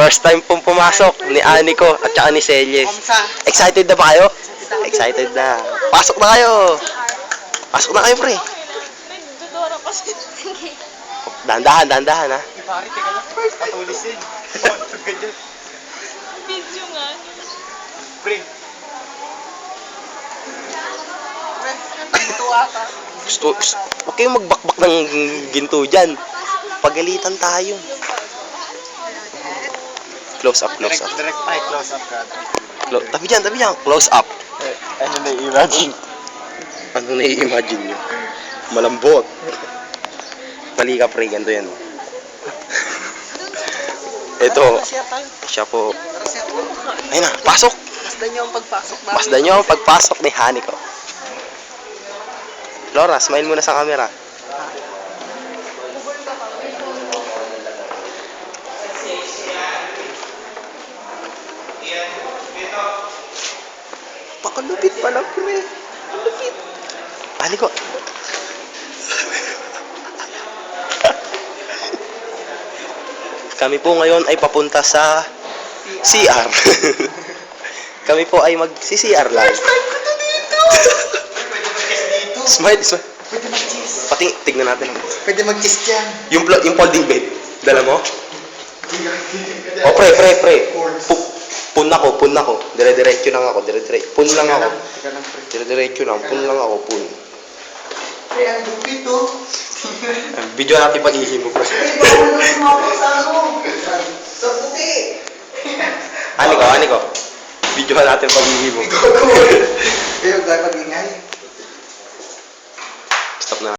First time pong pumasok ni Aniko at saka ni Celies. Excited na ba kayo? Excited na. Pasok na kayo. Pasok na kayo, pre. Nagdodora kasi. Dahan-dahan, dahan-dahan, ha? Pare, teka lang. Patulisin. Ganyan. Video nga. Pre. Ito ata. Huwag kayong magbakbak ng ginto dyan. Pagalitan tayo. Close up, close up. Direct ay, close up ka. Tabi dyan, close up. Ano na-imagine? Ano na-i-imagine nyo? Malambot. Mali ka, pre, ganito yan. Ito, siya po. Ayun na, pasok. Masdan niyo ang pagpasok namin. Masdan nyo ang pagpasok ni Haniko. Laura, smile muna sa camera. Pakalupit pala, pre. Lupit. Haniko. Kami po ngayon ay papunta sa CR. Kami po ay mag-CR lang. Smile, smile. Pwede mag-kiss. Pati, tignan natin. Pwede mag-kiss dyan. Yung folding bed, dala mo? O, pre. Pun ako. Dire-diretso lang ako, Pun lang ako. Teka lang, pre. Dire-diretso lang, pun lang ako, pun. Pre, ang lupit to. Video natin pag-ihim mo, pre. Bawal na sumako sa ano. Sa puti. Haniko. Video natin pag-ihim mo. Pero gano'n ingay. Stop na.